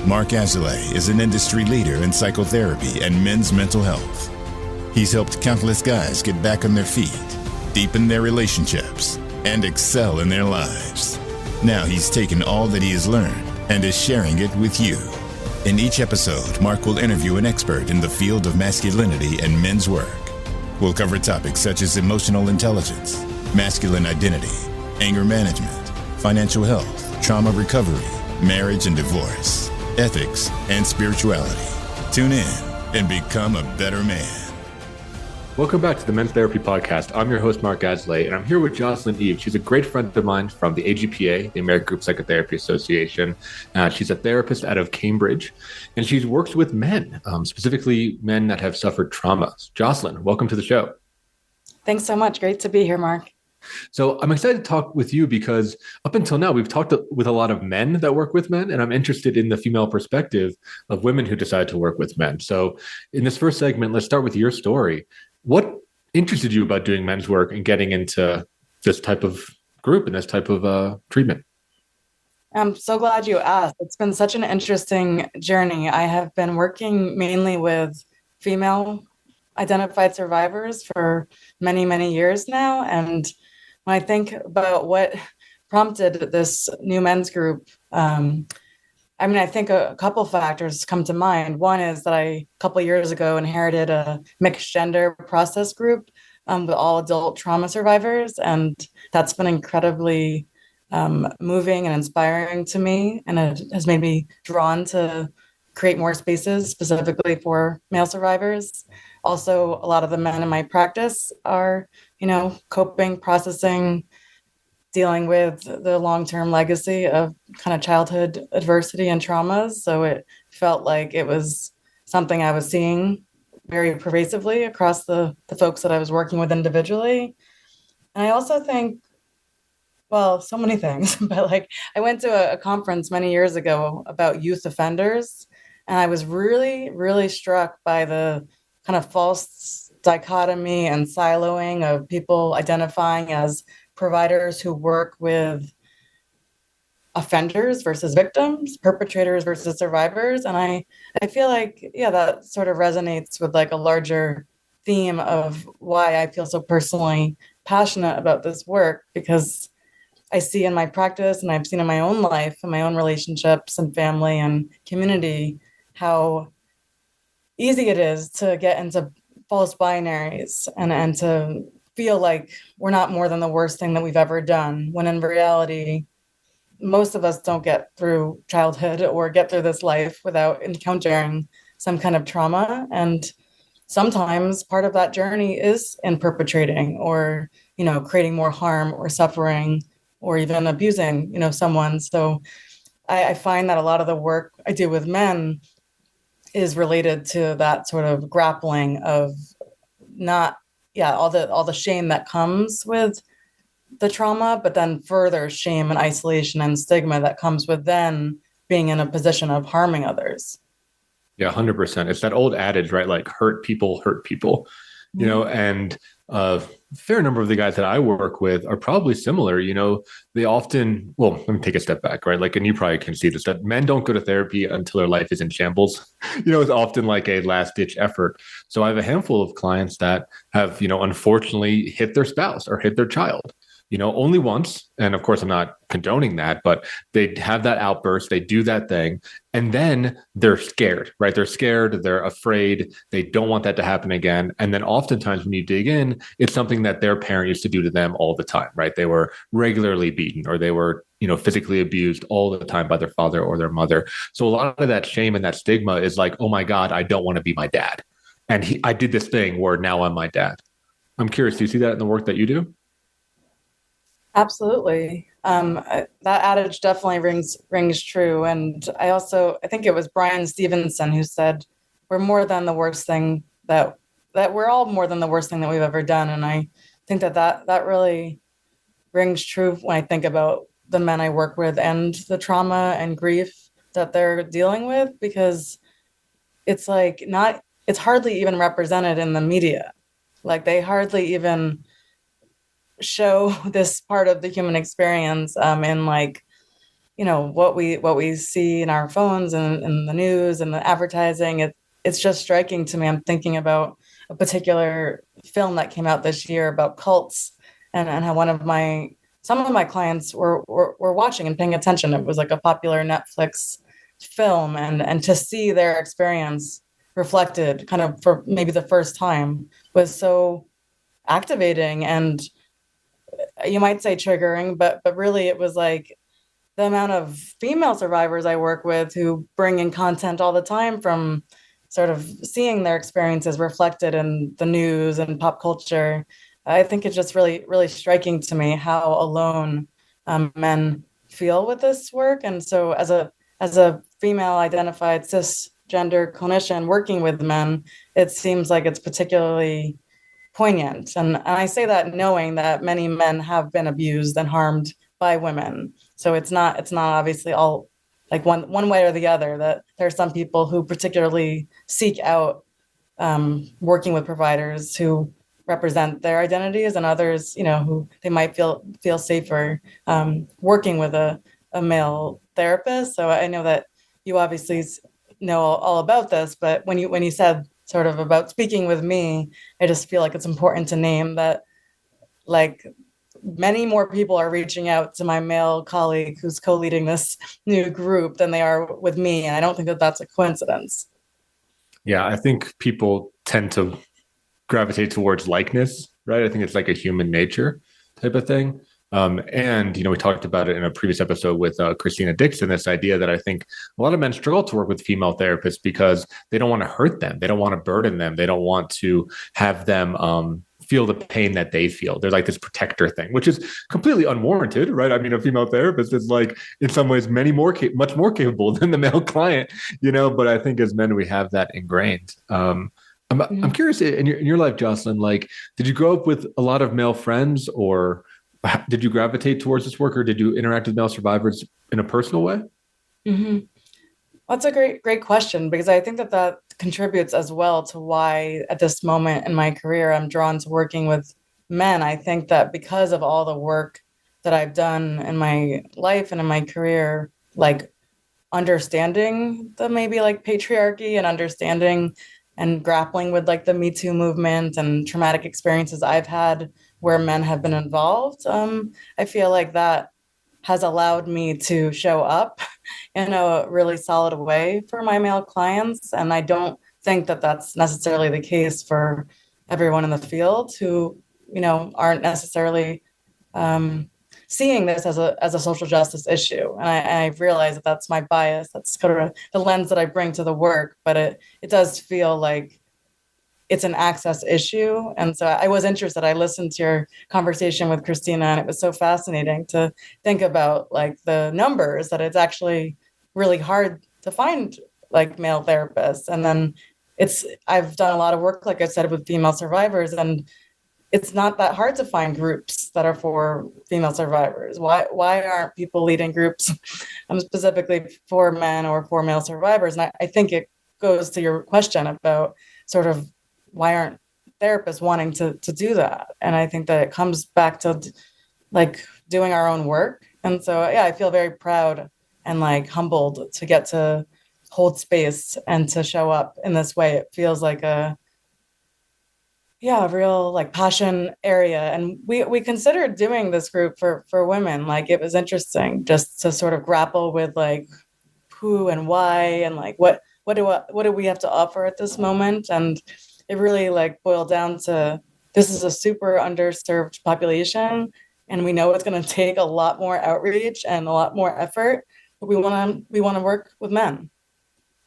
Mark Azalea is an industry leader in psychotherapy and men's mental health. He's helped countless guys get back on their feet, deepen their relationships, and excel in their lives. Now he's taken all that he has learned and is sharing it with you. In each episode, Mark will interview an expert in the field of masculinity and men's work. We'll cover topics such as emotional intelligence, masculine identity, anger management, financial health, trauma recovery, marriage and divorce, ethics, and spirituality. Tune in and become a better man. Welcome back to the Men's Therapy Podcast. I'm your host, Mark Azalea, and I'm here with Jocelyn Eve. She's a great friend of mine from the AGPA, the American Group Psychotherapy Association. She's a therapist out of Cambridge, and she's worked with men, specifically men that have suffered trauma. Jocelyn, welcome to the show. Thanks so much. Great to be here, Mark. So I'm excited to talk with you because up until now, we've talked with a lot of men that work with men, and I'm interested in the female perspective of women who decide to work with men. So in this first segment, let's start with your story. What interested you about doing men's work and getting into this type of group and this type of treatment? I'm so glad you asked. It's been such an interesting journey. I have been working mainly with female identified survivors for many, many years now. And when I think about what prompted this new men's group, I think a couple factors come to mind. One is that a couple of years ago, inherited a mixed gender process group with all adult trauma survivors. And that's been incredibly moving and inspiring to me. And it has made me drawn to create more spaces specifically for male survivors. Also, a lot of the men in my practice are, coping, processing, dealing with the long-term legacy of kind of childhood adversity and traumas. So it felt like it was something I was seeing very pervasively across the folks that I was working with individually. And I also think, so many things, but I went to a conference many years ago about youth offenders, and I was really, really struck by the kind of false dichotomy and siloing of people identifying as providers who work with offenders versus victims, perpetrators versus survivors. And I feel like, that sort of resonates with a larger theme of why I feel so personally passionate about this work, because I see in my practice and I've seen in my own life and my own relationships and family and community how easy it is to get into false binaries and to feel like we're not more than the worst thing that we've ever done, when in reality, most of us don't get through childhood or get through this life without encountering some kind of trauma. And sometimes part of that journey is in perpetrating or, creating more harm or suffering or even abusing, someone. So I find that a lot of the work I do with men is related to that sort of grappling of all the shame that comes with the trauma, but then further shame and isolation and stigma that comes with then being in a position of harming others. Yeah, 100%. It's that old adage, right? Like hurt people, and a fair number of the guys that I work with are probably similar. They often, let me take a step back, right? And you probably can see this, that men don't go to therapy until their life is in shambles. It's often like a last ditch effort. So I have a handful of clients that have, unfortunately hit their spouse or hit their child. Only once. And of course, I'm not condoning that, but they have that outburst, they do that thing, and then they're scared, right? They're scared, they're afraid, they don't want that to happen again. And then oftentimes when you dig in, it's something that their parent used to do to them all the time, right? They were regularly beaten or they were, physically abused all the time by their father or their mother. So a lot of that shame and that stigma is like, oh my God, I don't want to be my dad. And I did this thing where now I'm my dad. I'm curious, do you see that in the work that you do? Absolutely. That adage definitely rings true. And I think it was Brian Stevenson who said, we're more than the worst thing that we're all more than the worst thing that we've ever done. And I think that really rings true when I think about the men I work with and the trauma and grief that they're dealing with, because it's it's hardly even represented in the media. They hardly even show this part of the human experience in what we see in our phones and the news and the advertising. It's just striking to me. I'm thinking about a particular film that came out this year about cults, and how some of my clients were watching and paying attention. It was like a popular Netflix film, and to see their experience reflected kind of for maybe the first time was so activating, and you might say triggering, but really it was like the amount of female survivors I work with who bring in content all the time from sort of seeing their experiences reflected in the news and pop culture. I think it's just really, really striking to me how alone men feel with this work. And so as a female identified cisgender clinician working with men, it seems like it's particularly poignant. And I say that knowing that many men have been abused and harmed by women. So it's not obviously all like one way or the other, that there are some people who particularly seek out working with providers who represent their identities, and others, who they might feel safer working with a male therapist. So I know that you obviously know all about this, but when you said sort of about speaking with me, I just feel like it's important to name that, like, many more people are reaching out to my male colleague who's co-leading this new group than they are with me. And I don't think that that's a coincidence. Yeah, I think people tend to gravitate towards likeness, right? I think it's like a human nature type of thing. And, we talked about it in a previous episode with Christina Dixon, this idea that I think a lot of men struggle to work with female therapists because they don't want to hurt them. They don't want to burden them. They don't want to have them feel the pain that they feel. They're like this protector thing, which is completely unwarranted, right? I mean, a female therapist is like, in some ways, much more capable than the male client, but I think as men, we have that ingrained. I'm curious, in your life, Jocelyn, like, did you grow up with a lot of male friends, or did you gravitate towards this work, or did you interact with male survivors in a personal way? Mm-hmm. That's a great question, because I think that contributes as well to why at this moment in my career, I'm drawn to working with men. I think that because of all the work that I've done in my life and in my career, like understanding the maybe like patriarchy and understanding and grappling with like the Me Too movement and traumatic experiences I've had where men have been involved, I feel like that has allowed me to show up in a really solid way for my male clients. And I don't think that that's necessarily the case for everyone in the field who, aren't necessarily seeing this as a social justice issue. And I realize that that's my bias. That's kind of the lens that I bring to the work, but it does feel like it's an access issue. And so I was interested. I listened to your conversation with Christina, and it was so fascinating to think about like the numbers, that it's actually really hard to find like male therapists. And then I've done a lot of work, like I said, with female survivors, and it's not that hard to find groups that are for female survivors. Why aren't people leading groups specifically for men or for male survivors? And I think it goes to your question about sort of why aren't therapists wanting to do that? And I think that it comes back to like doing our own work. And so, yeah, I feel very proud and like humbled to get to hold space and to show up in this way. It feels like a real like passion area. And we considered doing this group for women. Like, it was interesting just to sort of grapple with like who and why, and like what do we have to offer at this moment. And it really like boiled down to, this is a super underserved population, and we know it's going to take a lot more outreach and a lot more effort, but we want to work with men.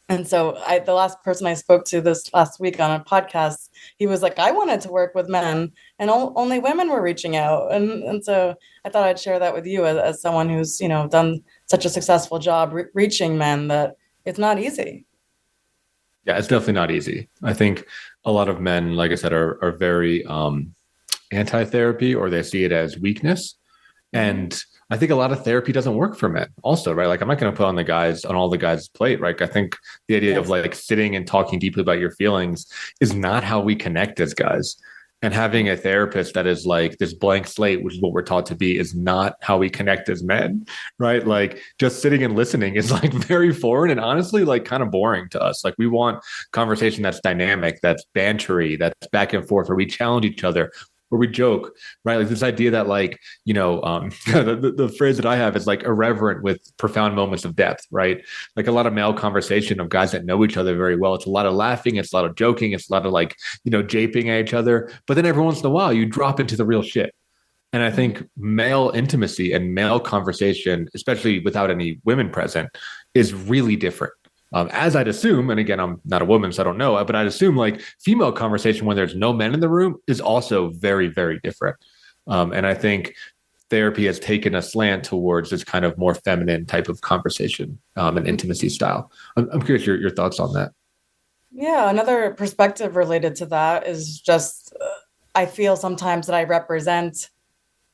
And so the last person I spoke to this last week on a podcast, he was like, I wanted to work with men, and only women were reaching out. And so I thought I'd share that with you as someone who's, done such a successful job reaching men, that it's not easy. Yeah, it's definitely not easy. I think a lot of men, like I said, are very anti-therapy, or they see it as weakness. And I think a lot of therapy doesn't work for men also, right? Like, I'm not going to put on all the guys' plate, right? I think the idea of like sitting and talking deeply about your feelings is not how we connect as guys. And having a therapist that is like this blank slate, which is what we're taught to be, is not how we connect as men, right? Like just sitting and listening is like very foreign and honestly like kind of boring to us. Like we want conversation that's dynamic, that's bantery, that's back and forth, where we challenge each other, where we joke, right? Like this idea that like, the phrase that I have is like irreverent with profound moments of depth, right? Like a lot of male conversation of guys that know each other very well. It's a lot of laughing, it's a lot of joking, it's a lot of like, japing at each other. But then every once in a while you drop into the real shit. And I think male intimacy and male conversation, especially without any women present, is really different. As I'd assume, and again, I'm not a woman, so I don't know, but I'd assume like female conversation when there's no men in the room is also very, very different. And I think therapy has taken a slant towards this kind of more feminine type of conversation and intimacy style. I'm curious your thoughts on that. Yeah, another perspective related to that is just I feel sometimes that I represent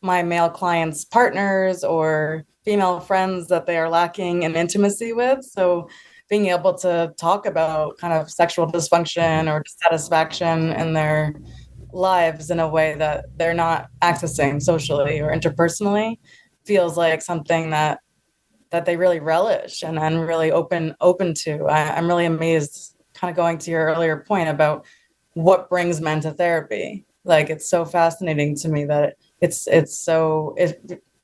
my male clients' partners or female friends that they are lacking in intimacy with. So being able to talk about kind of sexual dysfunction or dissatisfaction in their lives in a way that they're not accessing socially or interpersonally feels like something that they really relish and really open to. I'm really amazed, kind of going to your earlier point about what brings men to therapy. Like it's so fascinating to me that it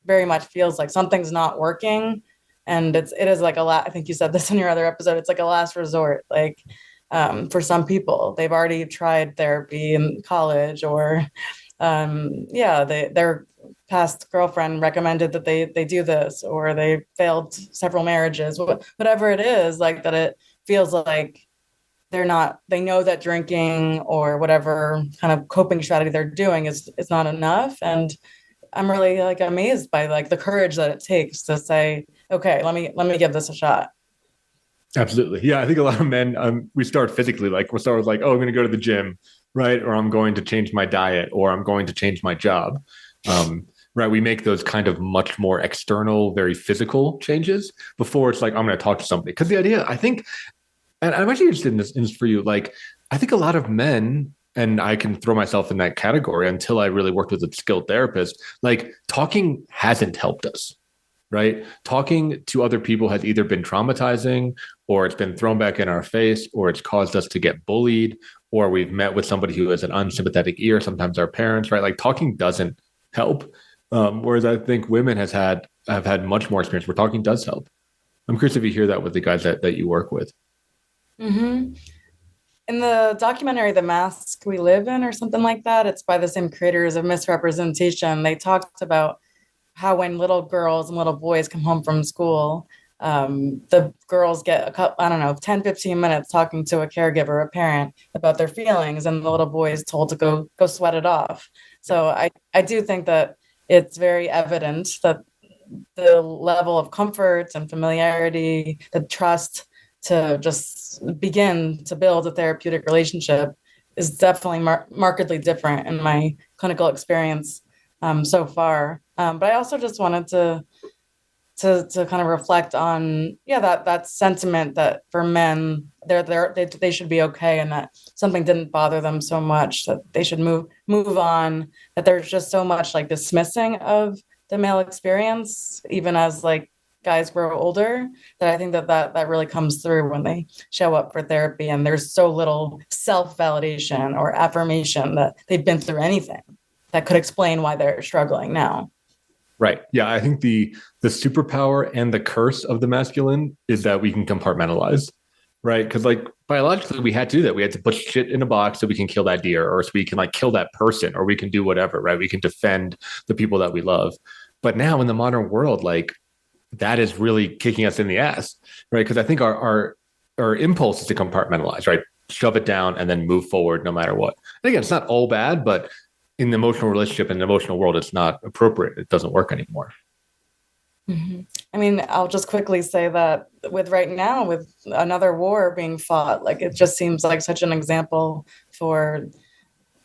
very much feels like something's not working, and it is like I think you said this in your other episode. It's like a last resort. Like for some people, they've already tried therapy in college, or their past girlfriend recommended that they do this, or they failed several marriages. Whatever it is, like that, it feels like they know that drinking or whatever kind of coping strategy they're doing is not enough. And I'm really like amazed by like the courage that it takes to say, okay, let me give this a shot. Absolutely. Yeah. I think a lot of men, we start physically, like we'll start with like, oh, I'm going to go to the gym, right? Or I'm going to change my diet, or I'm going to change my job. Right. We make those kind of much more external, very physical changes before it's like, I'm going to talk to somebody. Because the idea, I think, and I'm actually interested in this for you. Like, I think a lot of men, and I can throw myself in that category until I really worked with a skilled therapist, like talking hasn't helped us, right? Talking to other people has either been traumatizing, or it's been thrown back in our face, or it's caused us to get bullied, or we've met with somebody who has an unsympathetic ear, sometimes our parents, right? Like talking doesn't help. Whereas I think women have had much more experience where talking does help. I'm curious if you hear that with the guys that you work with. Mm-hmm. In the documentary The Mask We Live In, or something like that, it's by the same creators of Misrepresentation. They talked about how when little girls and little boys come home from school, the girls get a couple, I don't know, 10, 15 minutes talking to a caregiver, a parent, about their feelings, and the little boy is told to go sweat it off. So I do think that it's very evident that the level of comfort and familiarity, the trust to just begin to build a therapeutic relationship is definitely markedly different in my clinical experience so far. But I also just wanted to kind of reflect on that sentiment that for men they should be okay, and that something didn't bother them so much that they should move on, that there's just so much like dismissing of the male experience even as like guys grow older, that I think that really comes through when they show up for therapy, and there's so little self-validation or affirmation that they've been through anything that could explain why they're struggling now. Right. Yeah. I think the superpower and the curse of the masculine is that we can compartmentalize, right? Because like biologically we had to do that. We had to put shit in a box so we can kill that deer, or so we can like kill that person, or we can do whatever, right? We can defend the people that we love. But now in the modern world, like that is really kicking us in the ass, right? Because I think our impulse is to compartmentalize, right? Shove it down and then move forward no matter what. And again, it's not all bad, but in the emotional relationship and the emotional world, it's not appropriate. It doesn't work anymore. Mm-hmm. I mean, I'll just quickly say that with right now, with another war being fought, like it just seems like such an example for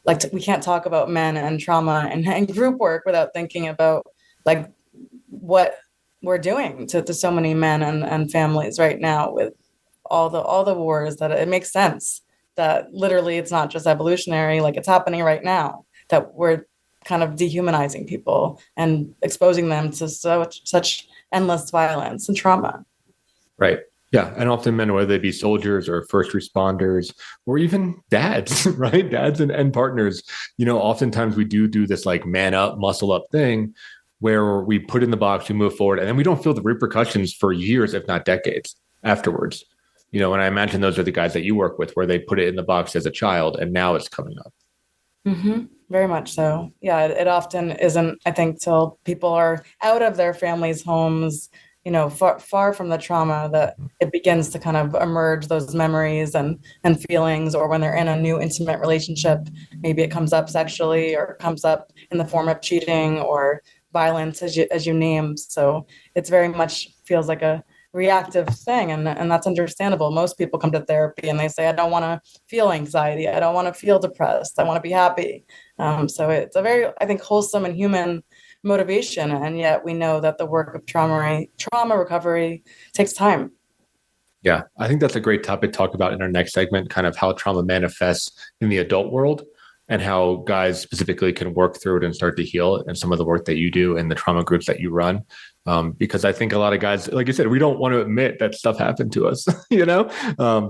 like we can't talk about men and trauma and group work without thinking about like what we're doing to so many men and families right now with all the wars, that it makes sense that literally it's not just evolutionary, like it's happening right now, that we're kind of dehumanizing people and exposing them to such endless violence and trauma. Right. Yeah. And often men, whether they be soldiers or first responders or even dads, right? Dads and partners, oftentimes we do this like man up, muscle up thing where we put in the box, we move forward, and then we don't feel the repercussions for years, if not decades afterwards. And I imagine those are the guys that you work with where they put it in the box as a child and now it's coming up. Mm-hmm. Very much so. Yeah, it often isn't, I think, till people are out of their families' homes, far from the trauma, that it begins to kind of emerge, those memories and feelings, or when they're in a new intimate relationship, maybe it comes up sexually or comes up in the form of cheating or violence, as you named. So it's very much feels like a reactive thing, and that's understandable. Most people come to therapy and they say, I don't want to feel anxiety, I don't want to feel depressed, I want to be happy. So it's a very, I think, wholesome and human motivation, and yet we know that the work of trauma recovery takes time. Yeah, I think that's a great topic to talk about in our next segment, kind of how trauma manifests in the adult world and how guys specifically can work through it and start to heal, and some of the work that you do and the trauma groups that you run. Because I think a lot of guys, like you said, we don't want to admit that stuff happened to us,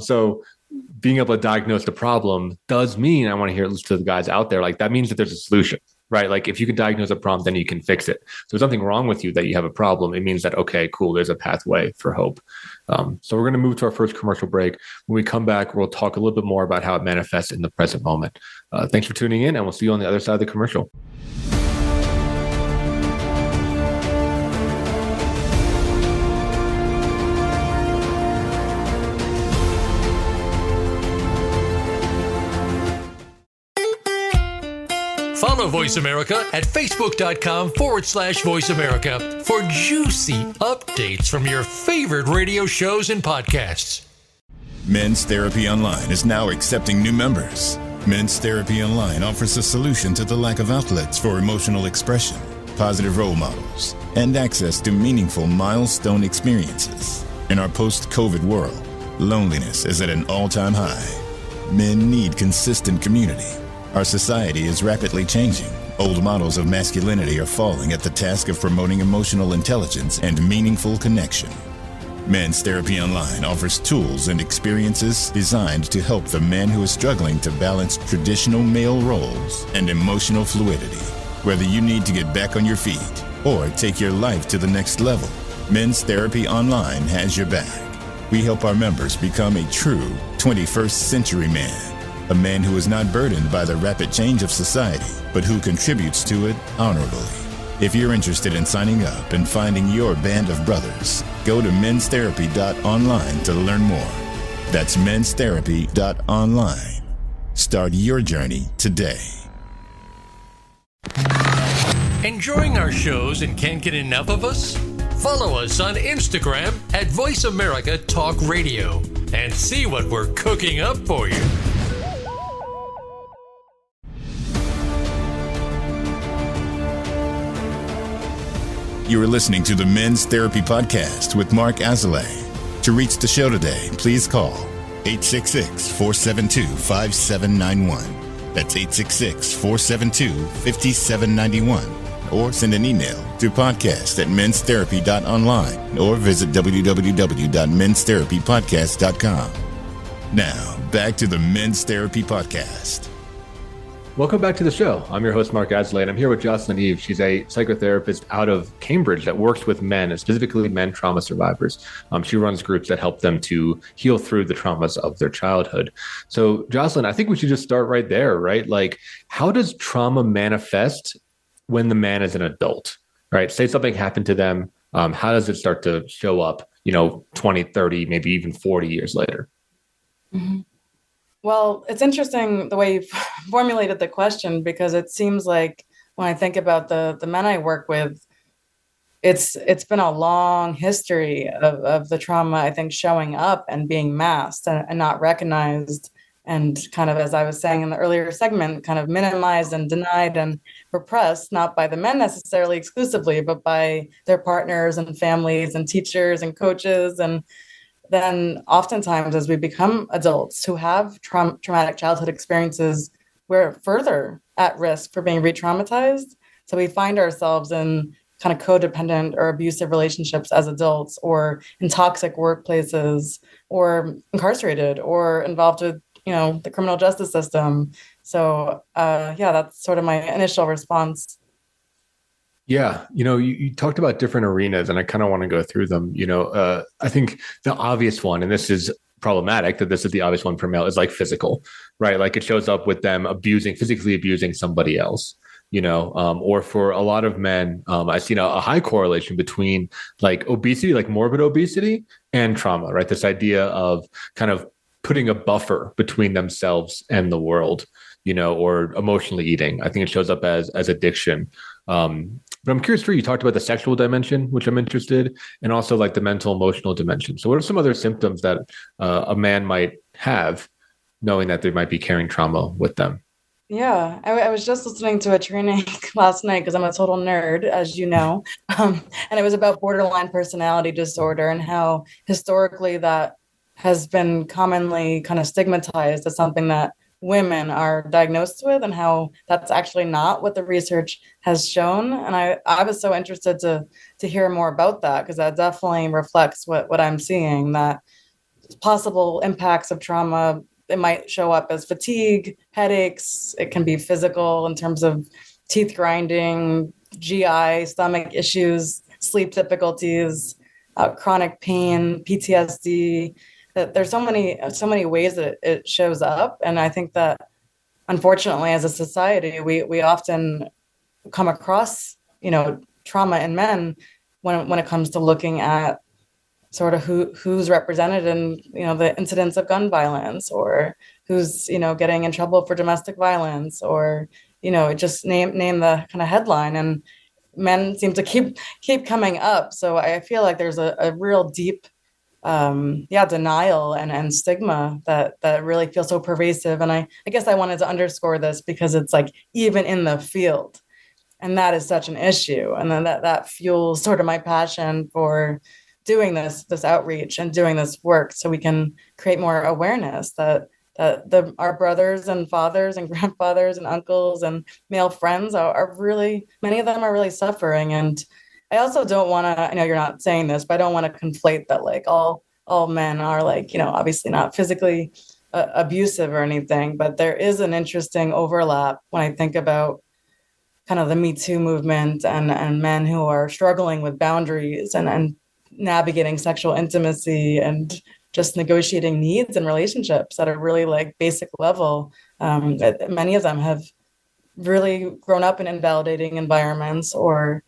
So being able to diagnose the problem does mean, I want to hear it to the guys out there, like that means that there's a solution, right? Like if you can diagnose a problem, then you can fix it. So there's something wrong with you that you have a problem. It means that, okay, cool, there's a pathway for hope. So we're going to move to our first commercial break. When we come back, we'll talk a little bit more about how it manifests in the present moment. Thanks for tuning in, and we'll see you on the other side of the commercial. Follow Voice America at facebook.com/Voice America for juicy updates from your favorite radio shows and podcasts. Men's Therapy Online is now accepting new members. Men's Therapy Online offers a solution to the lack of outlets for emotional expression, positive role models, and access to meaningful milestone experiences. In our post-COVID world, loneliness is at an all-time high. Men need consistent community. Our society is rapidly changing. Old models of masculinity are falling at the task of promoting emotional intelligence and meaningful connection. Men's Therapy Online offers tools and experiences designed to help the man who is struggling to balance traditional male roles and emotional fluidity. Whether you need to get back on your feet or take your life to the next level, Men's Therapy Online has your back. We help our members become a true 21st century man. A man who is not burdened by the rapid change of society, but who contributes to it honorably. If you're interested in signing up and finding your band of brothers, go to menstherapy.online to learn more. That's menstherapy.online. Start your journey today. Enjoying our shows and can't get enough of us? Follow us on Instagram at Voice America Talk Radio and see what we're cooking up for you. You are listening to the Men's Therapy Podcast with Mark Azalea. To reach the show today, please call 866-472-5791. That's 866-472-5791. Or send an email to podcast@menstherapy.online or visit www.menstherapypodcast.com. Now, back to the Men's Therapy Podcast. Welcome back to the show. I'm your host, Mark Azalea, and I'm here with Jocelyn Eve. She's a psychotherapist out of Cambridge that works with men, and specifically men trauma survivors. She runs groups that help them to heal through the traumas of their childhood. So, Jocelyn, I think we should just start right there, right? Like, how does trauma manifest when the man is an adult, right? Say something happened to them. How does it start to show up, 20, 30, maybe even 40 years later? Mm-hmm. Well, it's interesting the way you formulated the question, because it seems like when I think about the men I work with, it's been a long history of the trauma, I think, showing up and being masked and not recognized, and kind of, as I was saying in the earlier segment, kind of minimized and denied and repressed, not by the men necessarily exclusively, but by their partners and families and teachers and coaches. And then oftentimes as we become adults who have traumatic childhood experiences, we're further at risk for being re-traumatized. So we find ourselves in kind of codependent or abusive relationships as adults, or in toxic workplaces, or incarcerated, or involved with, the criminal justice system. So yeah, that's sort of my initial response. Yeah, you talked about different arenas, and I kind of want to go through them. I think the obvious one, and this is problematic that this is the obvious one for male, is like physical, right? Like it shows up with them physically abusing somebody else, or for a lot of men, I've seen a high correlation between like obesity, like morbid obesity, and trauma, right? This idea of kind of putting a buffer between themselves and the world, or emotionally eating. I think it shows up as addiction. But I'm curious, you talked about the sexual dimension, which I'm interested, and also like the mental, emotional dimension. So what are some other symptoms that a man might have, knowing that they might be carrying trauma with them? Yeah, I was just listening to a training last night because I'm a total nerd, as you know. And it was about borderline personality disorder and how historically that has been commonly kind of stigmatized as something that women are diagnosed with, and how that's actually not what the research has shown. And I was so interested to hear more about that, because that definitely reflects what I'm seeing, that possible impacts of trauma. It might show up as fatigue, headaches. It can be physical in terms of teeth grinding, GI, stomach issues, sleep difficulties, chronic pain, PTSD. That there's so many ways that it shows up, and I think that unfortunately, as a society, we often come across trauma in men when it comes to looking at sort of who's represented in the incidents of gun violence, or who's getting in trouble for domestic violence, or just name the kind of headline, and men seem to keep coming up. So I feel like there's a real deep denial and stigma that really feels so pervasive. And I guess I wanted to underscore this because it's like even in the field, and that is such an issue. And then that fuels sort of my passion for doing this outreach and doing this work, so we can create more awareness that our brothers and fathers and grandfathers and uncles and male friends are really, many of them are really suffering. And I also don't want to, I know you're not saying this, but I don't want to conflate that like all men are like, obviously not physically abusive or anything, but there is an interesting overlap when I think about kind of the Me Too movement and men who are struggling with boundaries and navigating sexual intimacy and just negotiating needs and relationships at a really like basic level. Many of them have really grown up in invalidating environments, or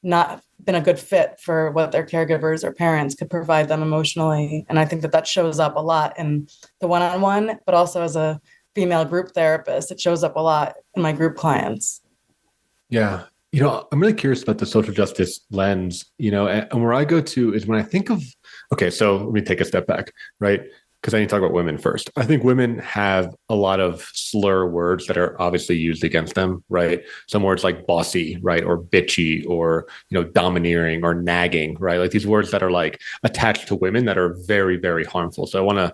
not been a good fit for what their caregivers or parents could provide them emotionally. And I think that shows up a lot in the one-on-one, but also as a female group therapist, it shows up a lot in my group clients. Yeah. I'm really curious about the social justice lens, and where I go to is when I think of, okay, so let me take a step back, right? Because I need to talk about women first. I think women have a lot of slur words that are obviously used against them, right? Some words like bossy, right? Or bitchy, or, domineering, or nagging, right? Like these words that are like attached to women that are very, very harmful. So I'm going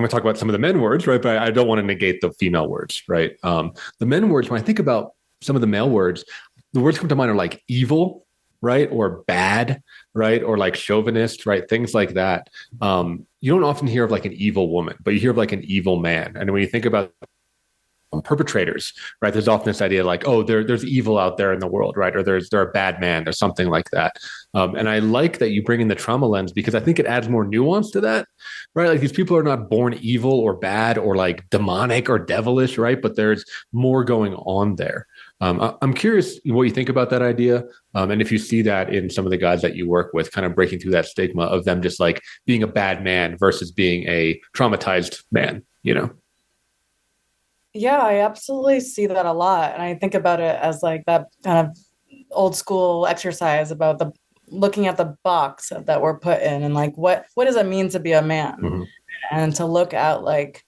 to talk about some of the men words, right? But I don't want to negate the female words, right? The men words, when I think about some of the male words, the words come to mind are like evil, right? Or bad, right? Or like chauvinist, right? Things like that. You don't often hear of like an evil woman, but you hear of like an evil man. And when you think about perpetrators, right, there's often this idea like, oh, there's evil out there in the world, right? Or they're a bad man, there's something like that. And I like that you bring in the trauma lens, because I think it adds more nuance to that, right? Like these people are not born evil or bad or like demonic or devilish, right? But there's more going on there. I'm curious what you think about that idea. And if you see that in some of the guys that you work with, kind of breaking through that stigma of them just like being a bad man versus being a traumatized man, Yeah, I absolutely see that a lot. And I think about it as like that kind of old school exercise about the looking at the box that we're put in, and like what does it mean to be a man? Mm-hmm. And to look at like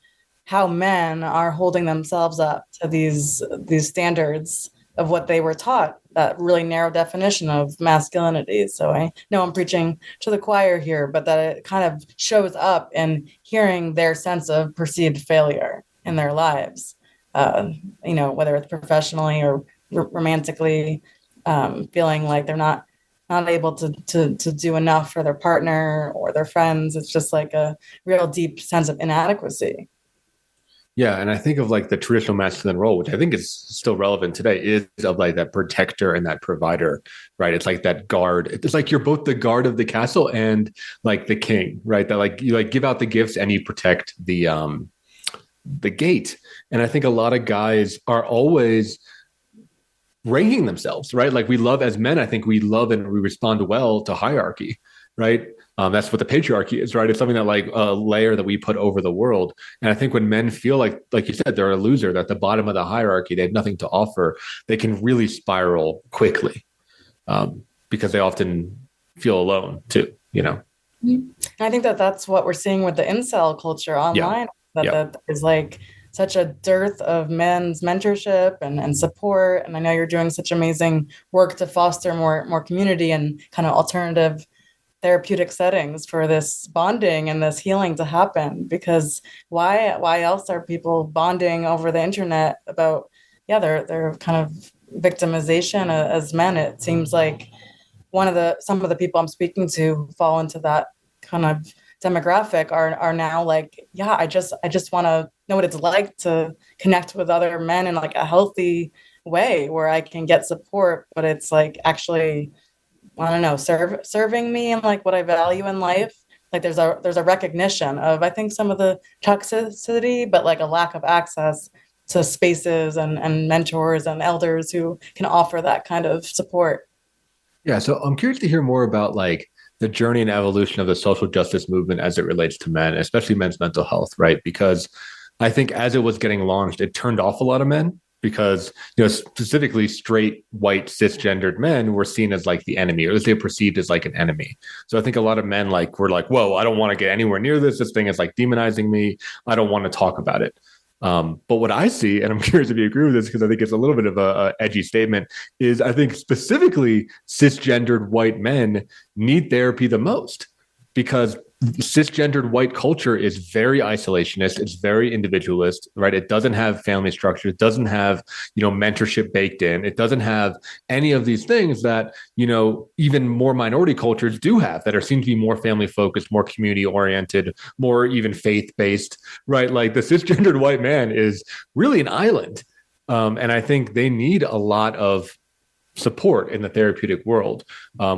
how men are holding themselves up to these standards of what they were taught that really narrow definition of masculinity. So I know I'm preaching to the choir here, but that it kind of shows up in hearing their sense of perceived failure in their lives, whether it's professionally or romantically, feeling like they're not able to do enough for their partner or their friends. It's just like a real deep sense of inadequacy. Yeah, and I think of like the traditional masculine role, which I think is still relevant today, is of like that protector and that provider, right? It's like that guard. It's like you're both the guard of the castle and like the king, right? That like you like give out the gifts and you protect the gate. And I think a lot of guys are always ranking themselves, right? Like we love as men, I think we love and we respond well to hierarchy, right? That's what the patriarchy is, right? It's something that like a layer that we put over the world. And I think when men feel like you said, they're a loser, they're at the bottom of the hierarchy, they have nothing to offer, they can really spiral quickly because they often feel alone too, you know? And I think that that's what we're seeing with the incel culture online, that is like such a dearth of men's mentorship and support. And I know you're doing such amazing work to foster more community and kind of alternative therapeutic settings for this bonding and this healing to happen, because why else are people bonding over the internet about their kind of victimization as men? It seems like some of the people I'm speaking to who fall into that kind of demographic are now like, I just want to know what it's like to connect with other men in like a healthy way where I can get support, but it's like actually, I don't know, serving me and like what I value in life. Like there's a recognition of, I think, some of the toxicity, but like a lack of access to spaces and mentors and elders who can offer that kind of support. Yeah. So I'm curious to hear more about like the journey and evolution of the social justice movement as it relates to men, especially men's mental health, right? Because I think as it was getting launched, it turned off a lot of men because, specifically straight, white, cisgendered men were seen as like the enemy, or at least they were perceived as like an enemy. So I think a lot of men were like, whoa, I don't want to get anywhere near this. This thing is like demonizing me. I don't want to talk about it. But what I see, and I'm curious if you agree with this, because I think it's a little bit of a edgy statement, is I think specifically cisgendered white men need therapy the most, because cisgendered white culture is very isolationist. It's very individualist, right? It doesn't have family structure. It doesn't have, mentorship baked in. It doesn't have any of these things that, even more minority cultures do have, that are seen to be more family focused, more community oriented, more even faith based, right? Like the cisgendered white man is really an island. And I think they need a lot of support in the therapeutic world,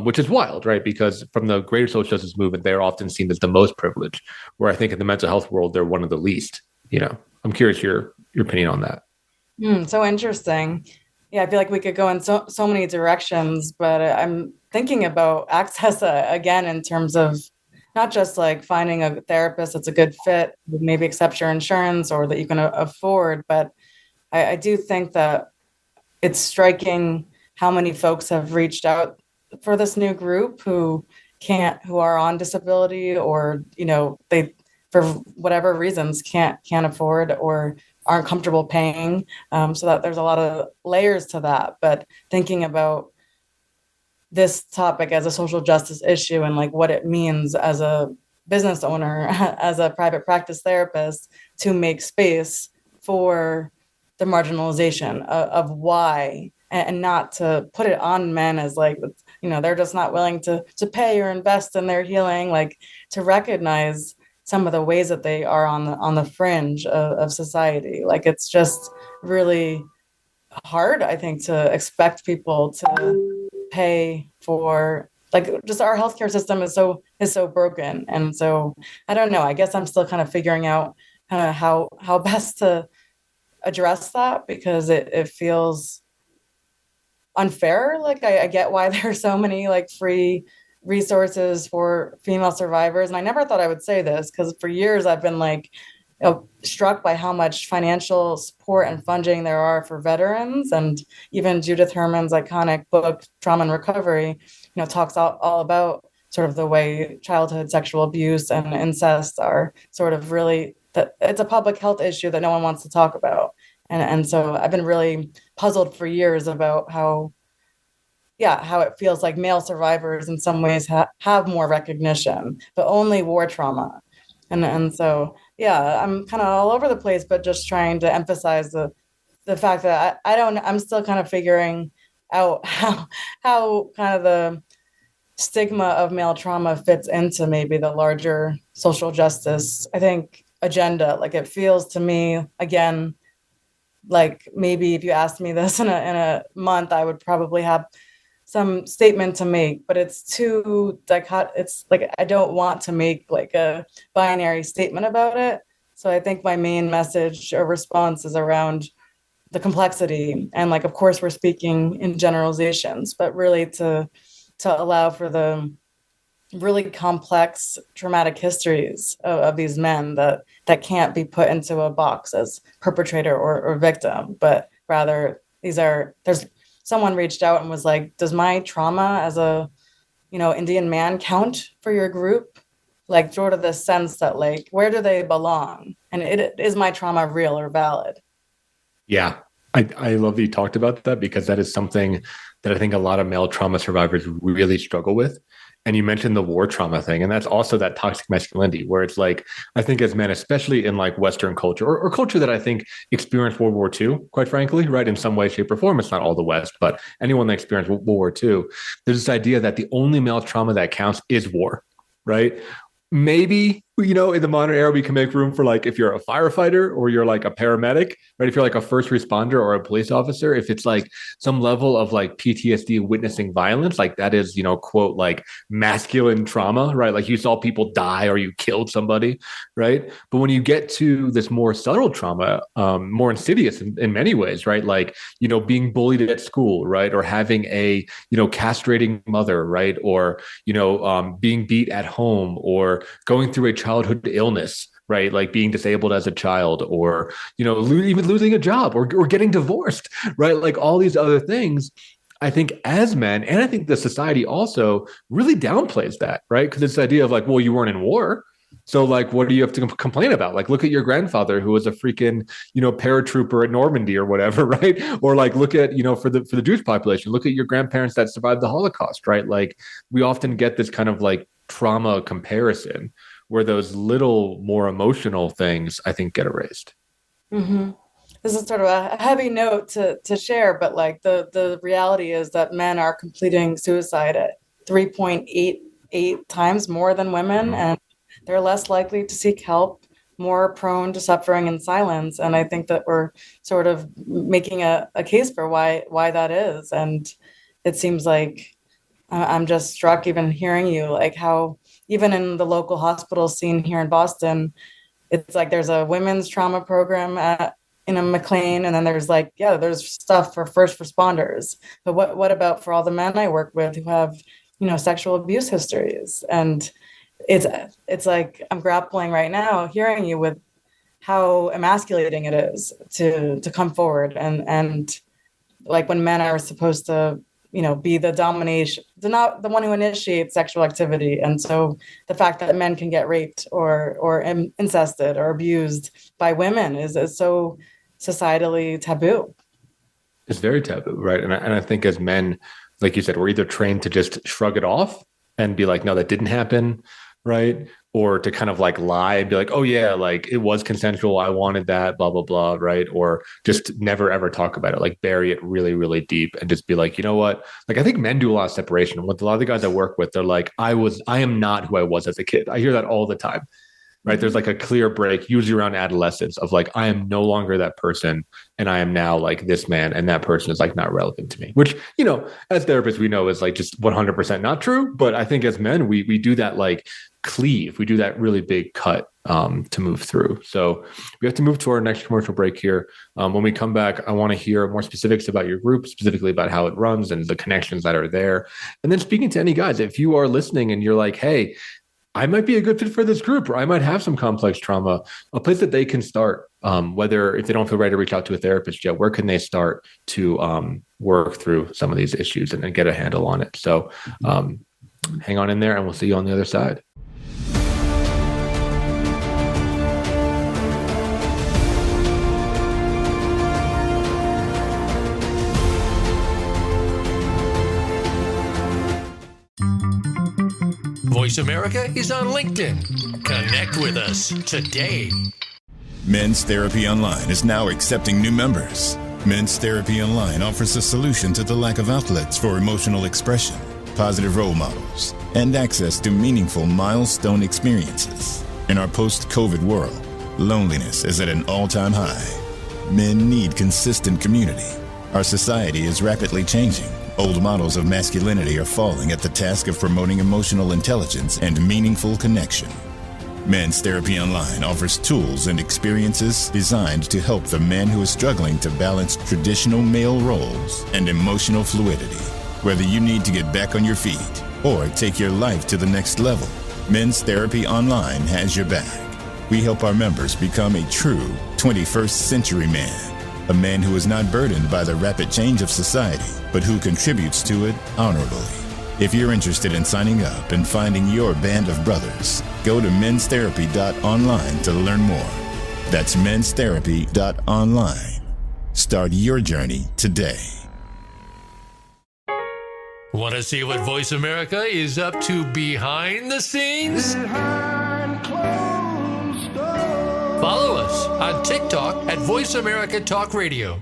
which is wild, right? Because from the greater social justice movement, they're often seen as the most privileged, where I think in the mental health world, they're one of the least. I'm curious your opinion on that. So interesting. Yeah, I feel like we could go in so many directions, but I'm thinking about access again in terms of not just like finding a therapist that's a good fit, maybe accept your insurance or that you can afford, but I do think that it's striking how many folks have reached out for this new group who are on disability, or, they, for whatever reasons, can't afford or aren't comfortable paying. So that there's a lot of layers to that. But thinking about this topic as a social justice issue and like what it means as a business owner, as a private practice therapist, to make space for the marginalization of why, and not to put it on men as like, they're just not willing to pay or invest in their healing, like to recognize some of the ways that they are on the fringe of society. Like it's just really hard, I think, to expect people to pay for, like, just our healthcare system is so broken. And so I don't know, I guess I'm still kind of figuring out how best to address that, because it feels unfair. Like I get why there are so many like free resources for female survivors. And I never thought I would say this, because for years I've been like, struck by how much financial support and funding there are for veterans. And even Judith Herman's iconic book, Trauma and Recovery, talks all about sort of the way childhood sexual abuse and incest are sort of really, that it's a public health issue that no one wants to talk about. And so I've been really puzzled for years about how yeah, how it feels like male survivors in some ways have more recognition, but only war trauma. And so, yeah, I'm kind of all over the place, but just trying to emphasize the fact that I'm still kind of figuring out how kind of the stigma of male trauma fits into maybe the larger social justice, I think, agenda. Like it feels to me, again, like maybe if you asked me this in a month, I would probably have some statement to make, but it's too it's like I don't want to make like a binary statement about it. So I think my main message or response is around the complexity, and like of course we're speaking in generalizations, but really to allow for the really complex traumatic histories of these men that can't be put into a box as perpetrator or victim, but rather there's someone reached out and was like, does my trauma as a Indian man count for your group? Like sort of the sense that like, where do they belong? And is my trauma real or valid? Yeah. I love that you talked about that, because that is something that I think a lot of male trauma survivors really struggle with. And you mentioned the war trauma thing. And that's also that toxic masculinity, where it's like, I think as men, especially in like Western culture or culture that I think experienced World War II, quite frankly, right, in some way, shape, or form, it's not all the West, but anyone that experienced World War II, there's this idea that the only male trauma that counts is war, right? Maybe, in the modern era, we can make room for like, if you're a firefighter or you're like a paramedic, right? If you're like a first responder or a police officer, if it's like some level of like PTSD witnessing violence, like that is, quote, like masculine trauma, right? Like you saw people die or you killed somebody, right? But when you get to this more subtle trauma, more insidious in many ways, right? Like, being bullied at school, right? Or having a, castrating mother, right? Or, being beat at home, or going through a childhood illness, right? Like being disabled as a child, or, even losing a job, or getting divorced, right? Like all these other things, I think as men, and I think the society also really downplays that, right? Because it's the idea of like, well, you weren't in war. So like, what do you have to complain about? Like, look at your grandfather who was a freaking, paratrooper at Normandy or whatever, right? Or like, look at, for the Jewish population, look at your grandparents that survived the Holocaust, right? Like we often get this kind of like trauma comparison where those little more emotional things, I think, get erased. Mm-hmm. This is sort of a heavy note to share, but like the reality is that men are completing suicide at 3.88 times more than women, and they're less likely to seek help, more prone to suffering in silence. And I think that we're sort of making a case for why that is. And it seems like I'm just struck even hearing you, like how even in the local hospital scene here in Boston, it's like there's a women's trauma program in a McLean, and then there's like, there's stuff for first responders. But what about for all the men I work with who have, sexual abuse histories? And it's like I'm grappling right now hearing you with how emasculating it is to come forward and like when men are supposed to be the domination, not the one who initiates sexual activity. And so the fact that men can get raped or incested or abused by women is so societally taboo. It's very taboo, right? And I think as men, like you said, we're either trained to just shrug it off and be like, no, that didn't happen, right? Or to kind of like lie and be like, oh yeah, like it was consensual, I wanted that, blah, blah, blah, right? Or just never ever talk about it, like bury it really, really deep and just be like, you know what? Like I think men do a lot of separation. With a lot of the guys I work with, they're like, I am not who I was as a kid. I hear that all the time, right? There's like a clear break, usually around adolescence, of like, I am no longer that person and I am now like this man, and that person is like not relevant to me, which, as therapists, we know is like just 100% not true. But I think as men, we do that like cleave, we do that really big cut to move through. So we have to move to our next commercial break here. When we come back, I want to hear more specifics about your group, specifically about how it runs and the connections that are there. And then speaking to any guys, if you are listening and you're like, hey, I might be a good fit for this group, or I might have some complex trauma, a place that they can start, whether if they don't feel ready to reach out to a therapist yet, where can they start to work through some of these issues and get a handle on it? So hang on in there and we'll see you on the other side. Voice America is on LinkedIn. Connect with us today. Men's Therapy Online is now accepting new members. Men's Therapy Online offers a solution to the lack of outlets for emotional expression, positive role models, and access to meaningful milestone experiences. In our post-COVID world, loneliness is at an all-time high. Men need consistent community. Our society is rapidly changing. Old models of masculinity are falling at the task of promoting emotional intelligence and meaningful connection. Men's Therapy Online offers tools and experiences designed to help the man who is struggling to balance traditional male roles and emotional fluidity. Whether you need to get back on your feet or take your life to the next level, Men's Therapy Online has your back. We help our members become a true 21st century man, a man who is not burdened by the rapid change of society, but who contributes to it honorably. If you're interested in signing up and finding your band of brothers, go to menstherapy.online to learn more. That's menstherapy.online. Start your journey today. Want to see what Voice America is up to behind the scenes? Follow us on TikTok at Voice America Talk Radio.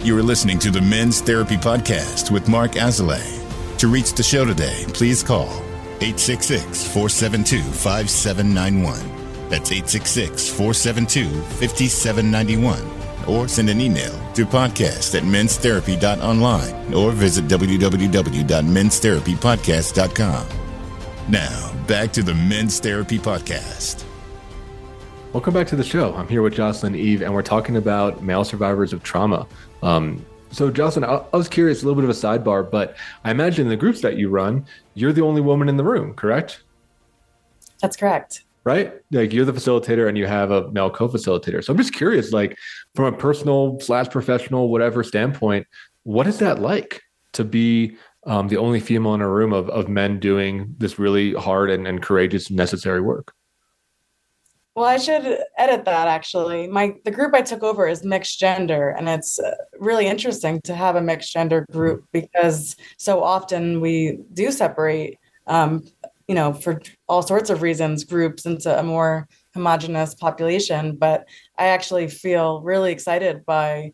You are listening to the Men's Therapy Podcast with Mark Azalea. To reach the show today, please call 866-472-5791. That's 866-472-5791. Or send an email to podcast@menstherapy.online or visit www.menstherapypodcast.com. Now, back to the Men's Therapy Podcast. Welcome back to the show. I'm here with Jocelyn Eve, and we're talking about male survivors of trauma. So Jocelyn, I was curious, a little bit of a sidebar, but I imagine in the groups that you run, you're the only woman in the room, correct? That's correct. Right? Like you're the facilitator and you have a male co-facilitator. So I'm just curious, like from a personal / professional, whatever standpoint, what is that like to be the only female in a room of men doing this really hard and courageous and necessary work? Well, I should edit that actually. The group I took over is mixed gender, and it's really interesting to have a mixed gender group because so often we do separate, for all sorts of reasons, groups into a more homogenous population. But I actually feel really excited by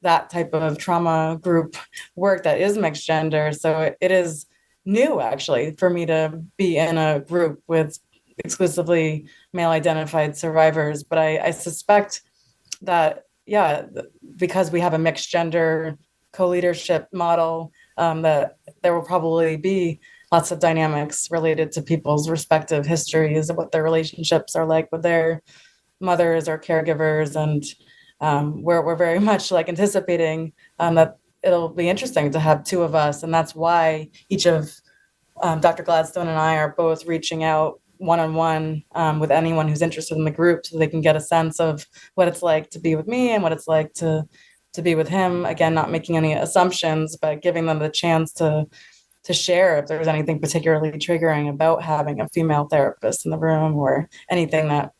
that type of trauma group work that is mixed gender. So it is new actually for me to be in a group with exclusively male identified survivors. But I suspect that, because we have a mixed gender co-leadership model, that there will probably be lots of dynamics related to people's respective histories of what their relationships are like with their mothers or caregivers. And we're very much like anticipating that it'll be interesting to have two of us. And that's why each of Dr. Gladstone and I are both reaching out one-on-one with anyone who's interested in the group so they can get a sense of what it's like to be with me and what it's like to be with him. Again, not making any assumptions, but giving them the chance to share if there's anything particularly triggering about having a female therapist in the room or anything that,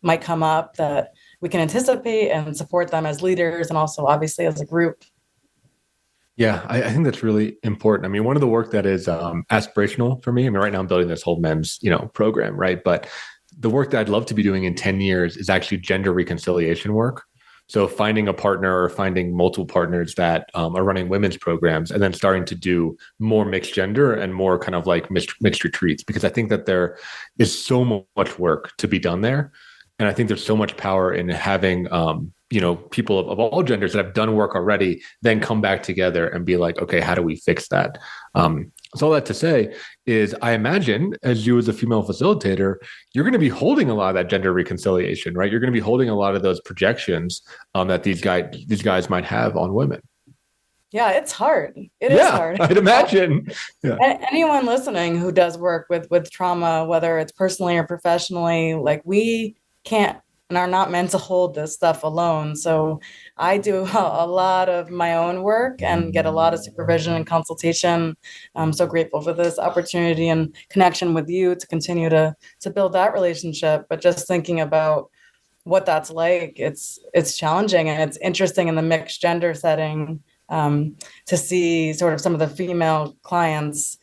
might come up that we can anticipate and support them as leaders and also obviously as a group. Yeah, I think that's really important. I mean, one of the work that is aspirational for me, right now I'm building this whole men's, program, right? But the work that I'd love to be doing in 10 years is actually gender reconciliation work. So finding a partner or finding multiple partners that are running women's programs and then starting to do more mixed gender and more kind of like mixed retreats, because I think that there is so much work to be done there. And I think there's so much power in having, people of all genders that have done work already, then come back together and be like, okay, how do we fix that? So all that to say is I imagine as you as a female facilitator, you're going to be holding a lot of that gender reconciliation, right? You're going to be holding a lot of those projections that these guys might have on women. Yeah, it's hard. It is hard. I'd imagine. Yeah. Anyone listening who does work with trauma, whether it's personally or professionally, like we can't and are not meant to hold this stuff alone. So I do a lot of my own work and get a lot of supervision and consultation. I'm so grateful for this opportunity and connection with you to continue to build that relationship. But just thinking about what that's like, it's challenging and it's interesting in the mixed gender setting to see sort of some of the female clients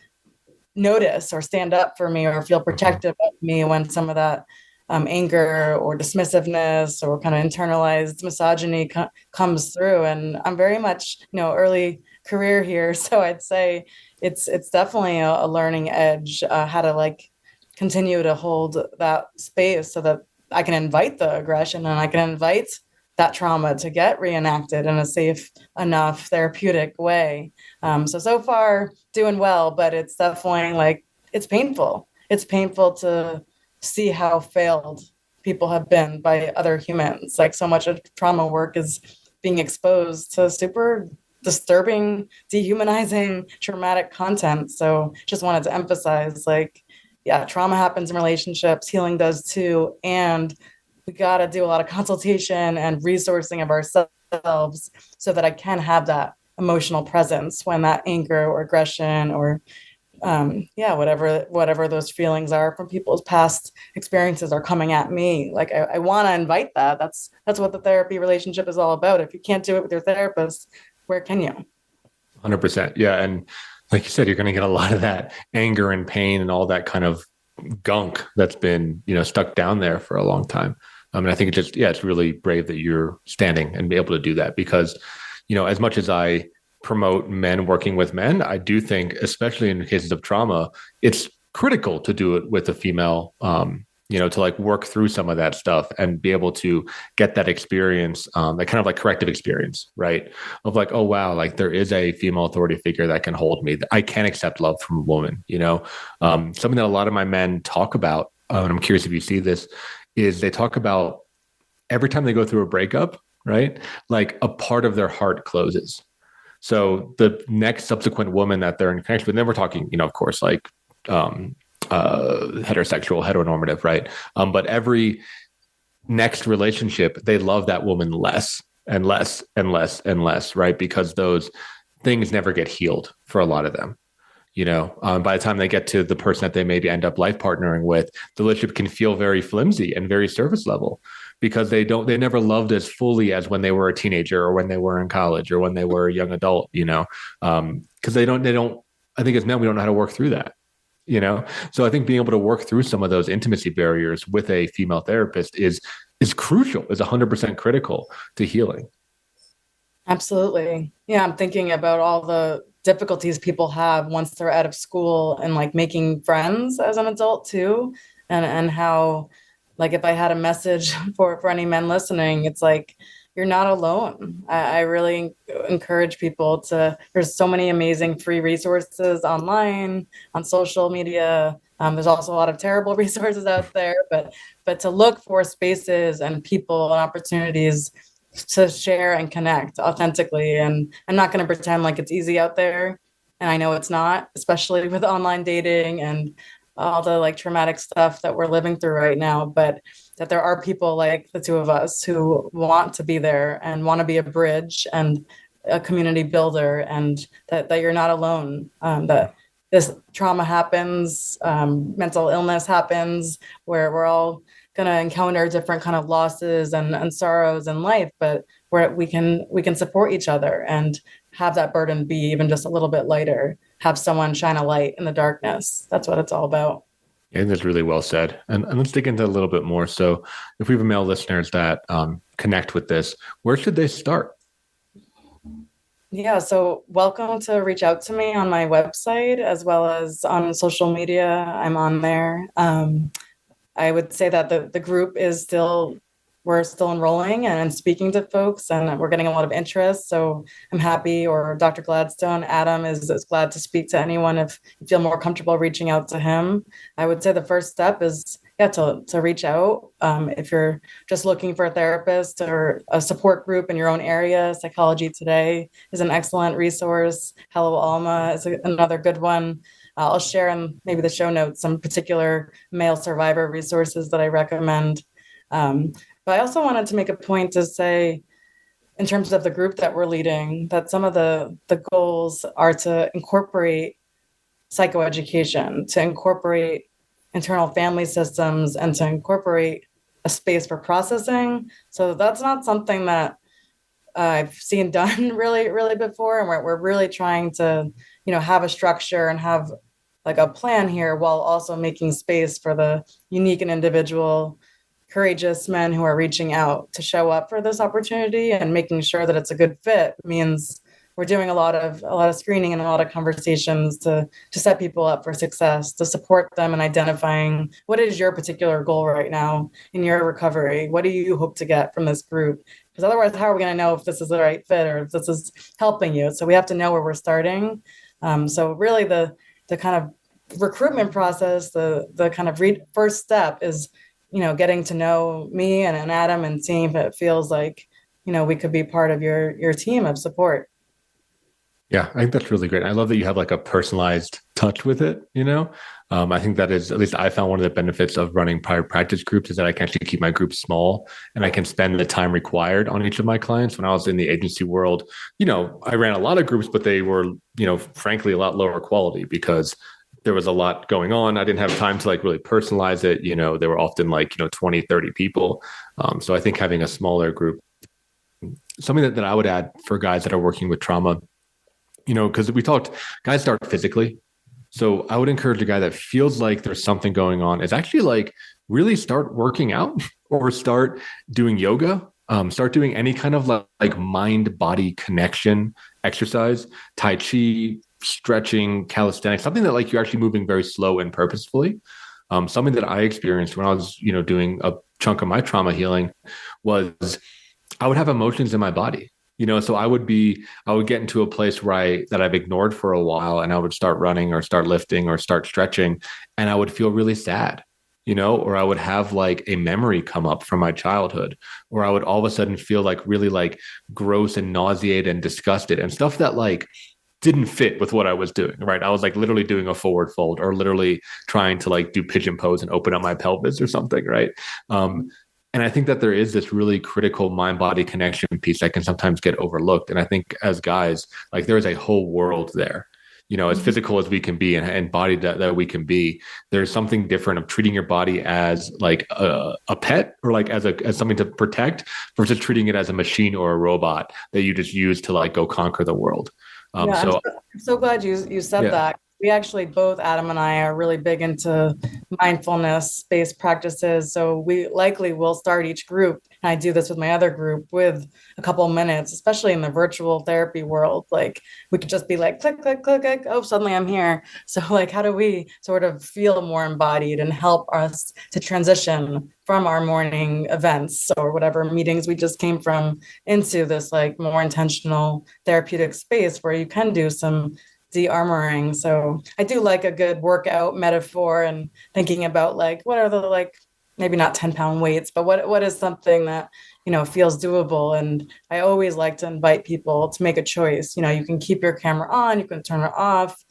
notice or stand up for me or feel protective of me when some of that anger or dismissiveness or kind of internalized misogyny comes through. And I'm very much, early career here. So I'd say it's definitely a learning edge, how to like continue to hold that space so that I can invite the aggression and I can invite that trauma to get reenacted in a safe enough therapeutic way. So far doing well, but it's definitely like, it's painful. It's painful to see how failed people have been by other humans. Like so much of trauma work is being exposed to super disturbing, dehumanizing, traumatic content. So just wanted to emphasize, like, yeah, trauma happens in relationships, healing does too. And we got to do a lot of consultation and resourcing of ourselves so that I can have that emotional presence when that anger or aggression or whatever those feelings are from people's past experiences are coming at me. Like I want to invite that. That's what the therapy relationship is all about. If you can't do it with your therapist, where can you? 100%. Yeah. And like you said, you're going to get a lot of that anger and pain and all that kind of gunk that's been, stuck down there for a long time. And I think it's really brave that you're standing and be able to do that because, as much as I promote men working with men, I do think, especially in cases of trauma, it's critical to do it with a female, to like work through some of that stuff and be able to get that experience, that kind of like corrective experience, right? Of like, oh, wow, like there is a female authority figure that can hold me. I can accept love from a woman, something that a lot of my men talk about, and I'm curious if you see this, is they talk about every time they go through a breakup, right? Like a part of their heart closes. So the next subsequent woman that they're in connection with, then we're talking, of course, like heterosexual, heteronormative, right? But every next relationship, they love that woman less and less and less and less, right? Because those things never get healed for a lot of them. By the time they get to the person that they maybe end up life partnering with, the relationship can feel very flimsy and very surface level because they never loved as fully as when they were a teenager or when they were in college or when they were a young adult, because they don't, I think as men, we don't know how to work through that, So I think being able to work through some of those intimacy barriers with a female therapist is crucial, is 100% critical to healing. Absolutely. Yeah. I'm thinking about all the difficulties people have once they're out of school and like making friends as an adult too. And how, like, if I had a message for any men listening, it's like, you're not alone. I really encourage people there's so many amazing free resources online, on social media. There's also a lot of terrible resources out there, but to look for spaces and people and opportunities to share and connect authentically. And I'm not going to pretend like it's easy out there. And I know it's not, especially with online dating and all the like traumatic stuff that we're living through right now, but that there are people like the two of us who want to be there and want to be a bridge and a community builder, and that you're not alone, that this trauma happens, mental illness happens, where we're all going to encounter different kind of losses and sorrows in life, but where we can support each other and have that burden be even just a little bit lighter, have someone shine a light in the darkness. That's what it's all about. I think that's really well said. And let's dig into a little bit more. So if we have male listeners that connect with this, where should they start? Yeah, so welcome to reach out to me on my website as well as on social media. I'm on there. I would say that the group we're still enrolling and speaking to folks, and we're getting a lot of interest. So I'm happy, or Dr. Gladstone, Adam is glad to speak to anyone if you feel more comfortable reaching out to him. I would say the first step is to reach out. If you're just looking for a therapist or a support group in your own area, Psychology Today is an excellent resource. Hello Alma is another good one. I'll share in maybe the show notes some particular male survivor resources that I recommend. But I also wanted to make a point to say, in terms of the group that we're leading, that some of the goals are to incorporate psychoeducation, to incorporate internal family systems, and to incorporate a space for processing. So that's not something that I've seen done really, really before. And we're really trying to, have a structure and have like a plan here while also making space for the unique and individual courageous men who are reaching out to show up for this opportunity, and making sure that it's a good fit means we're doing a lot of screening and a lot of conversations to set people up for success, to support them in identifying what is your particular goal right now in your recovery. What do you hope to get from this group? Because otherwise, how are we going to know if this is the right fit or if this is helping you? So we have to know where we're starting. So really the kind of recruitment process, the kind of first step is, getting to know me and Adam and seeing if it feels like, we could be part of your team of support. Yeah, I think that's really great. I love that you have like a personalized touch with it, I think that is, at least I found one of the benefits of running private practice groups is that I can actually keep my groups small and I can spend the time required on each of my clients. When I was in the agency world, I ran a lot of groups, but they were, frankly, a lot lower quality because there was a lot going on. I didn't have time to like really personalize it. There were often like, 20, 30 people. So I think having a smaller group, something that I would add for guys that are working with trauma, because we talked, guys start physically. So I would encourage a guy that feels like there's something going on is actually like really start working out or start doing yoga, start doing any kind of like mind-body connection exercise, Tai Chi, stretching, calisthenics, something that like you're actually moving very slow and purposefully. Something that I experienced when I was, doing a chunk of my trauma healing was I would have emotions in my body. So I would get into a place where that I've ignored for a while, and I would start running or start lifting or start stretching, and I would feel really sad, or I would have like a memory come up from my childhood, or I would all of a sudden feel like really like gross and nauseated and disgusted and stuff that like didn't fit with what I was doing, right? I was like literally doing a forward fold or literally trying to like do pigeon pose and open up my pelvis or something, right? And I think that there is this really critical mind-body connection piece that can sometimes get overlooked. And I think as guys, like there is a whole world there, as physical as we can be and embodied that we can be. There's something different of treating your body as like a pet or like as something to protect versus treating it as a machine or a robot that you just use to like go conquer the world. I'm so glad you said that. We actually, both Adam and I, are really big into mindfulness-based practices. So we likely will start each group, and I do this with my other group, with a couple of minutes, especially in the virtual therapy world. Like we could just be like, click, click, click, click. Oh, suddenly I'm here. So like, how do we sort of feel more embodied and help us to transition from our morning events or whatever meetings we just came from into this like more intentional therapeutic space where you can do some de-armoring. So I do like a good workout metaphor and thinking about like, what are the like, maybe not 10-pound weights, but what is something that, feels doable. And I always like to invite people to make a choice. You can keep your camera on, you can turn it off.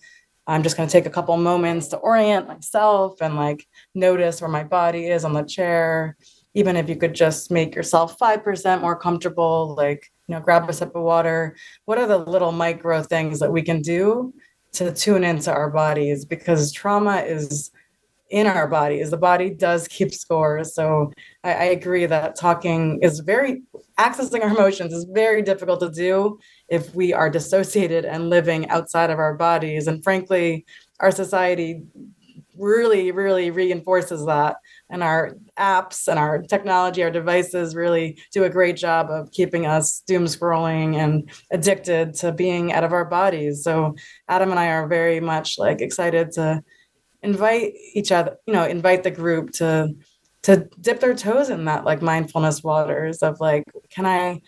I'm just going to take a couple moments to orient myself and like notice where my body is on the chair. Even if you could just make yourself 5% more comfortable, like, grab a sip of water. What are the little micro things that we can do to tune into our bodies? Because trauma is in our bodies. The body does keep score. So I agree that accessing our emotions is very difficult to do if we are dissociated and living outside of our bodies. And frankly, our society really, really reinforces that. And our apps and our technology, our devices really do a great job of keeping us doom scrolling and addicted to being out of our bodies. So Adam and I are very much like excited to invite each other, invite the group to dip their toes in that like mindfulness waters of like, can I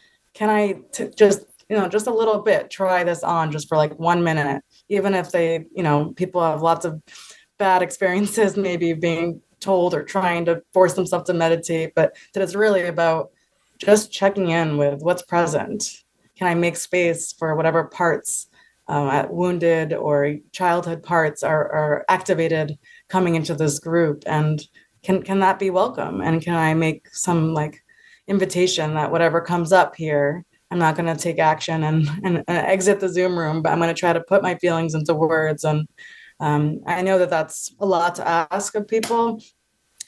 just a little bit, try this on just for like 1 minute, even if they, people have lots of bad experiences, maybe being told or trying to force themselves to meditate, but that it's really about just checking in with what's present. Can I make space for whatever parts wounded or childhood parts are activated coming into this group? And can that be welcome? And can I make some like invitation that whatever comes up here, I'm not going to take action and exit the Zoom room, but I'm going to try to put my feelings into words. And I know that that's a lot to ask of people,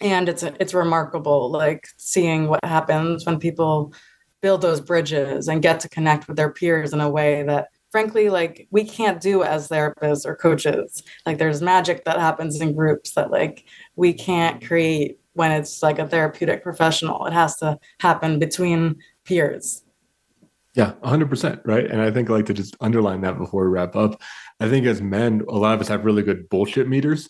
and it's remarkable, like seeing what happens when people build those bridges and get to connect with their peers in a way that frankly, like we can't do as therapists or coaches. Like there's magic that happens in groups that like we can't create when it's like a therapeutic professional. It has to happen between peers. Yeah, 100%. Right. And I think like to just underline that before we wrap up, I think as men, a lot of us have really good bullshit meters.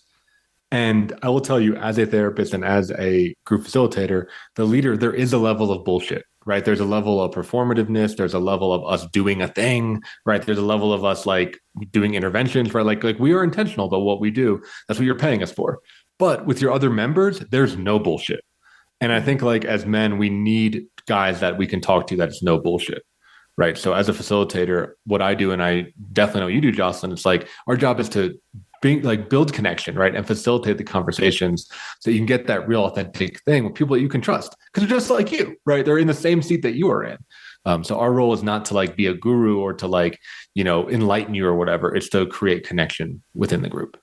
And I will tell you, as a therapist and as a group facilitator, the leader, there is a level of bullshit, right? There's a level of performativeness. There's a level of us doing a thing, right? There's a level of us like doing interventions, right? Like we are intentional about what we do. That's what you're paying us for. But with your other members, there's no bullshit. And I think like as men, we need guys that we can talk to that's no bullshit. Right. So as a facilitator, what I do, and I definitely know you do, Jocelyn, it's like our job is to build connection, right? And facilitate the conversations so you can get that real authentic thing with people that you can trust because they're just like you, right? They're in the same seat that you are in. So our role is not to like be a guru or to like, enlighten you or whatever. It's to create connection within the group.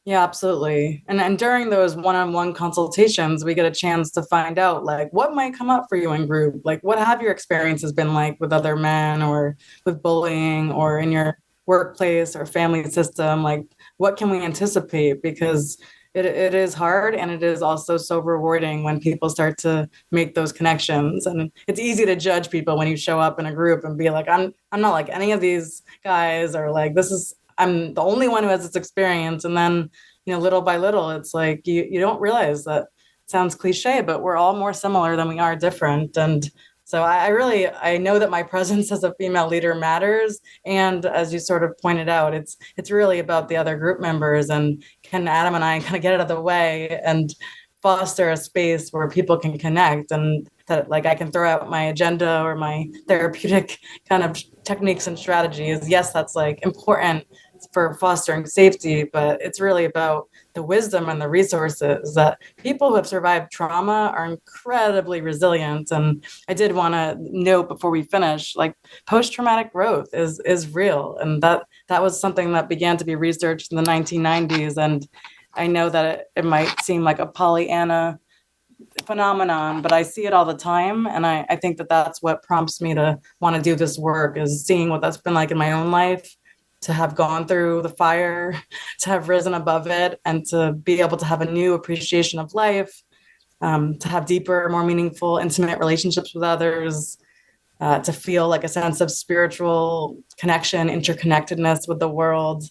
Yeah, absolutely. And during those one-on-one consultations, we get a chance to find out like what might come up for you in group. Like what have your experiences been like with other men or with bullying or in your workplace or family system? Like what can we anticipate? Because it is hard and it is also so rewarding when people start to make those connections. And it's easy to judge people when you show up in a group and be like, I'm not like any of these guys, or like I'm the only one who has this experience. And then, little by little, it's like you don't realize that. It sounds cliche, but we're all more similar than we are different. And so I know that my presence as a female leader matters. And as you sort of pointed out, it's really about the other group members, and can Adam and I kind of get out of the way and foster a space where people can connect, and that like I can throw out my agenda or my therapeutic kind of techniques and strategies. Yes, that's like important for fostering safety, but it's really about the wisdom and the resources that people who have survived trauma are incredibly resilient. And I did want to note before we finish, like post-traumatic growth is real. And that was something that began to be researched in the 1990s. And I know that it might seem like a Pollyanna phenomenon, but I see it all the time. And I think that that's what prompts me to want to do this work, is seeing what that's been like in my own life, to have gone through the fire, to have risen above it, and to be able to have a new appreciation of life, to have deeper, more meaningful, intimate relationships with others, to feel like a sense of spiritual connection, interconnectedness with the world.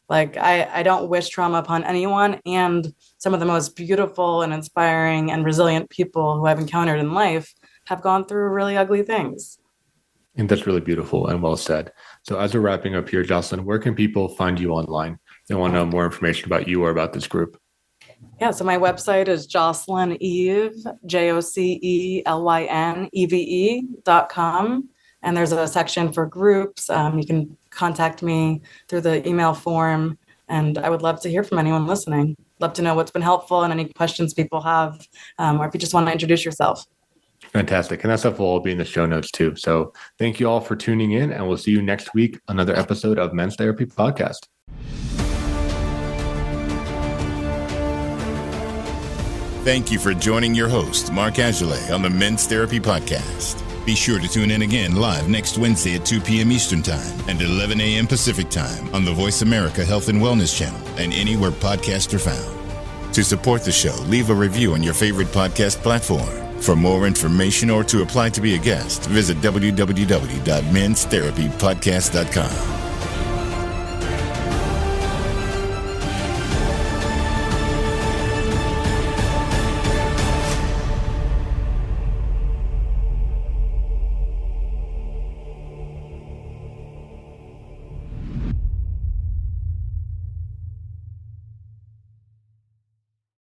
Like I don't wish trauma upon anyone, and some of the most beautiful and inspiring and resilient people who I've encountered in life have gone through really ugly things. And that's really beautiful and well said. So as we're wrapping up here, Jocelyn, where can people find you online? They want to know more information about you or about this group. Yeah, so my website is Jocelyn Eve, JocelynEve.com. And there's a section for groups. You can contact me through the email form. And I would love to hear from anyone listening. Love to know what's been helpful and any questions people have, or if you just want to introduce yourself. Fantastic. And that stuff will all be in the show notes too. So thank you all for tuning in, and we'll see you next week, another episode of Men's Therapy Podcast. Thank you for joining your host, Mark Aguilé, on the Men's Therapy Podcast. Be sure to tune in again live next Wednesday at 2 p.m. Eastern Time and 11 a.m. Pacific Time on the Voice America Health and Wellness Channel and anywhere podcasts are found. To support the show, leave a review on your favorite podcast platform. For more information or to apply to be a guest, visit www.menstherapypodcast.com.